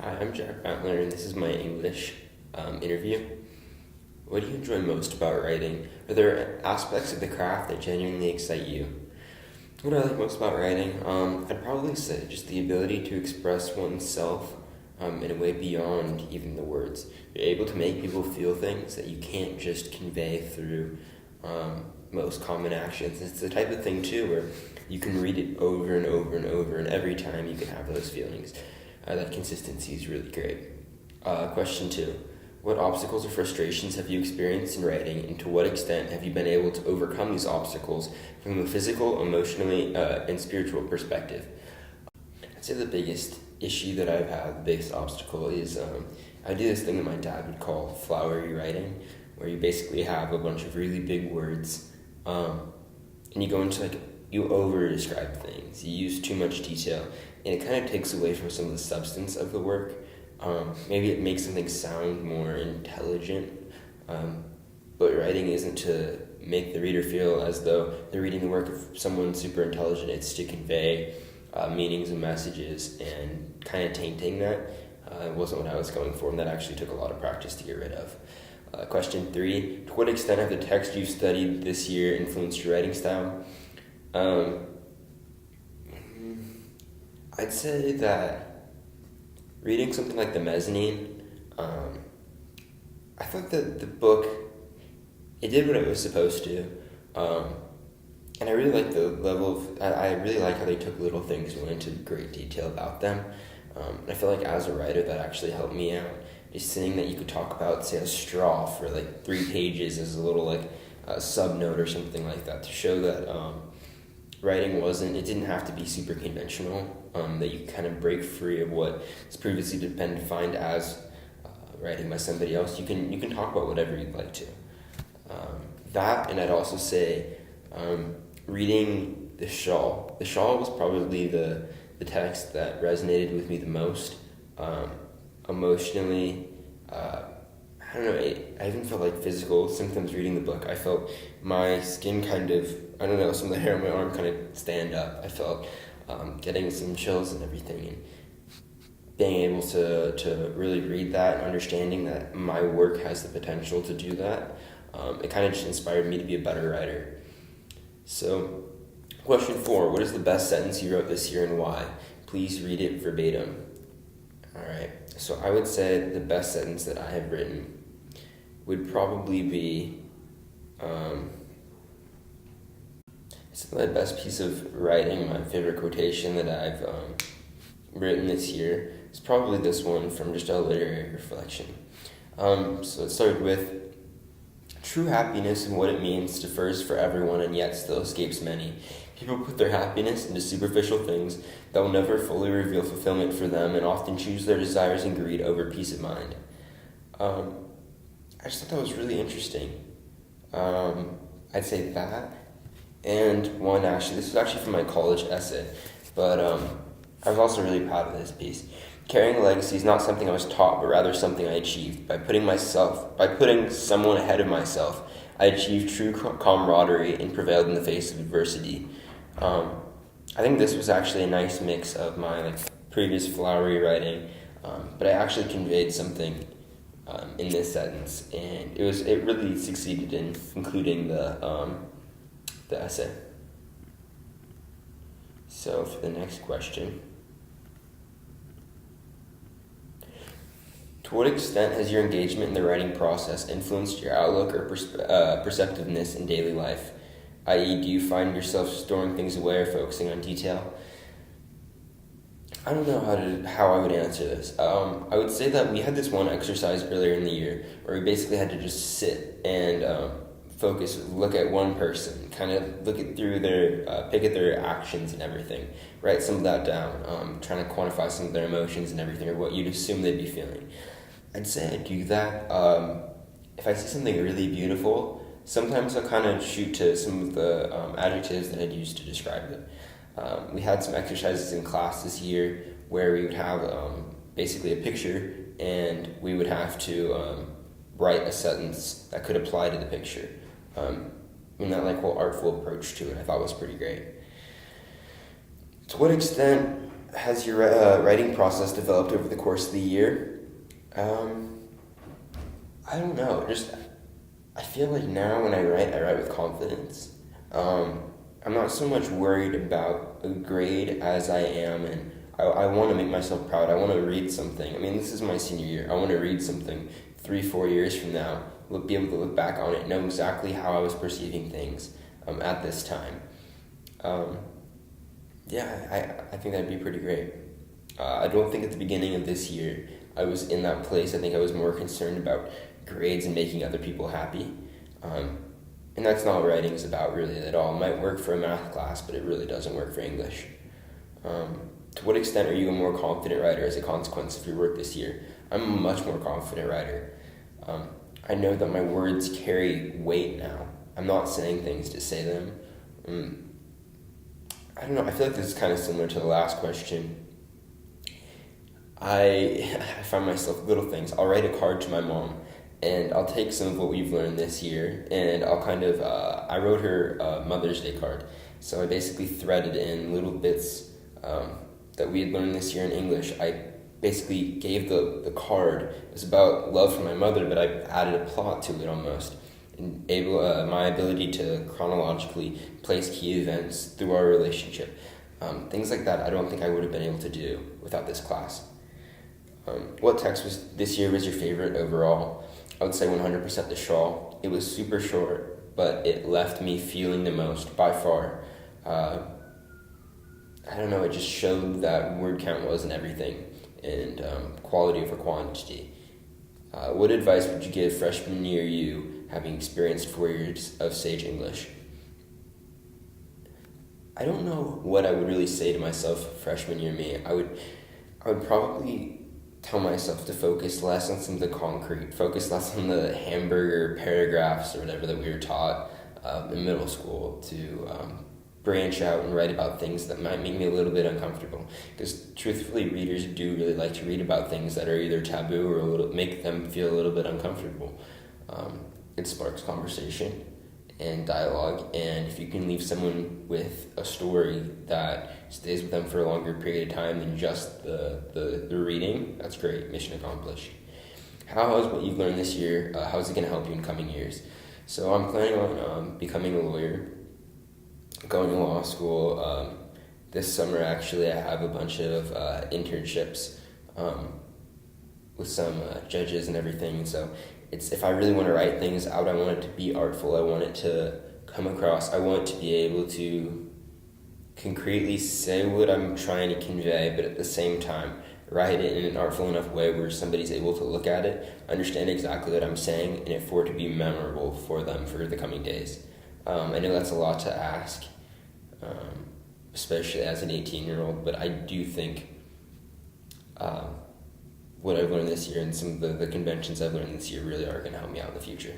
Hi, I'm Jack Rattler, and this is my English interview. What do you enjoy most about writing? Are there aspects of the craft that genuinely excite you? What do I like most about writing? I'd probably say just the ability to express oneself in a way beyond even the words. You're able to make people feel things that you can't just convey through most common actions. It's the type of thing, too, where you can read it over and over and over, and every time you can have those feelings. That consistency is really great. Question 2. What obstacles or frustrations have you experienced in writing, and to what extent have you been able to overcome these obstacles from a physical, emotionally, and spiritual perspective? I'd say the biggest issue that I've had, the biggest obstacle is I do this thing that my dad would call flowery writing, where you basically have a bunch of really big words, and you go into you over describe things, you use too much detail, and it kind of takes away from some of the substance of the work. Maybe it makes something sound more intelligent, but writing isn't to make the reader feel as though they're reading the work of someone super intelligent. It's to convey meanings and messages, and kind of tainting that wasn't what I was going for, and that actually took a lot of practice to get rid of. Question 3, to what extent have the text you've studied this year influenced your writing style? I'd say that reading something like The Mezzanine, I thought that the book, it did what it was supposed to, and I really like the level of, I really like how they took little things and went into great detail about them. I feel like as a writer that actually helped me out. Just saying that you could talk about, say, a straw for 3 pages as a little a sub-note or something like that, to show that writing it didn't have to be super conventional, that you kind of break free of what has previously been defined as writing by somebody else. You can talk about whatever you'd like to. That, and I'd also say reading The Shawl. The Shawl was probably the text that resonated with me the most. Emotionally, I don't know, I even felt physical symptoms reading the book. I felt my skin some of the hair on my arm kind of stand up. I felt getting some chills and everything, and being able to really read that and understanding that my work has the potential to do that, it kind of just inspired me to be a better writer. So, question 4, what is the best sentence you wrote this year and why? Please read it verbatim. Alright, so I would say the best sentence that I have written would probably be, it's my best piece of writing, my favorite quotation that I've written this year is probably this one from just a literary reflection. So it started with, true happiness and what it means differs for everyone and yet still escapes many. People put their happiness into superficial things that will never fully reveal fulfillment for them and often choose their desires and greed over peace of mind. I just thought that was really interesting. I'd say that, and one this was actually from my college essay, but I was also really proud of this piece. Carrying a legacy is not something I was taught, but rather something I achieved. By putting someone ahead of myself, I achieved true camaraderie and prevailed in the face of adversity. I think this was actually a nice mix of my previous flowery writing, but I actually conveyed something in this sentence, and it really succeeded in concluding the essay. So for the next question, to what extent has your engagement in the writing process influenced your outlook or perceptiveness in daily life? I.e., do you find yourself storing things away or focusing on detail? I don't know how I would answer this. I would say that we had this one exercise earlier in the year where we basically had to just sit and look at one person, kind of pick at their actions and everything, write some of that down, trying to quantify some of their emotions and everything, or what you'd assume they'd be feeling. I'd say I do that. If I see something really beautiful, sometimes I'll kind of shoot to some of the adjectives that I'd use to describe it. We had some exercises in class this year where we would have basically a picture, and we would have to write a sentence that could apply to the picture. And that whole artful approach to it I thought was pretty great. To what extent has your writing process developed over the course of the year? I don't know. Just I feel like now when I write with confidence. I'm not so much worried about a grade as I am, and I want to make myself proud. I want to read something. I mean, this is my senior year. I want to read something 3-4 years from now. Be able to look back on it, know exactly how I was perceiving things at this time. I think that'd be pretty great. I don't think at the beginning of this year I was in that place. I think I was more concerned about grades and making other people happy. And that's not what writing is about really at all. It might work for a math class, but it really doesn't work for English. To what extent are you a more confident writer as a consequence of your work this year? I'm a much more confident writer. I know that my words carry weight now. I'm not saying things to say them. I don't know, I feel like this is kind of similar to the last question. I find myself little things. I'll write a card to my mom, and I'll take some of what we've learned this year, and I'll I wrote her a Mother's Day card. So I basically threaded in little bits that we had learned this year in English. I basically gave the card. It was about love for my mother, but I added a plot to it almost. And my ability to chronologically place key events through our relationship. Things like that I don't think I would have been able to do without this class. What text this year was your favorite overall? I would say 100% the shawl. It was super short, but it left me feeling the most by far. I don't know, it just showed that word count wasn't everything, and quality over quantity. What advice would you give freshman year you, having experienced 4 years of Sage English? I don't know what I would really say to myself freshman year me. I would probably tell myself to focus less on some of the concrete, focus less on the hamburger paragraphs or whatever that we were taught in middle school, to branch out and write about things that might make me a little bit uncomfortable. Because truthfully, readers do really like to read about things that are either taboo or make them feel a little bit uncomfortable. It sparks conversation and dialogue, and if you can leave someone with a story that stays with them for a longer period of time than just the reading, that's great. Mission accomplished. How is what you've learned this year, how is it going to help you in coming years? So I'm planning on becoming a lawyer, going to law school. This summer, actually, I have a bunch of internships with some judges and everything. So if I really want to write things out, I want it to be artful. I want it to come across. I want to be able to concretely say what I'm trying to convey, but at the same time, write it in an artful enough way where somebody's able to look at it, understand exactly what I'm saying, and it for it to be memorable for them for the coming days. I know that's a lot to ask, especially as an 18-year-old, but I do think what I've learned this year and some of the conventions I've learned this year really are going to help me out in the future.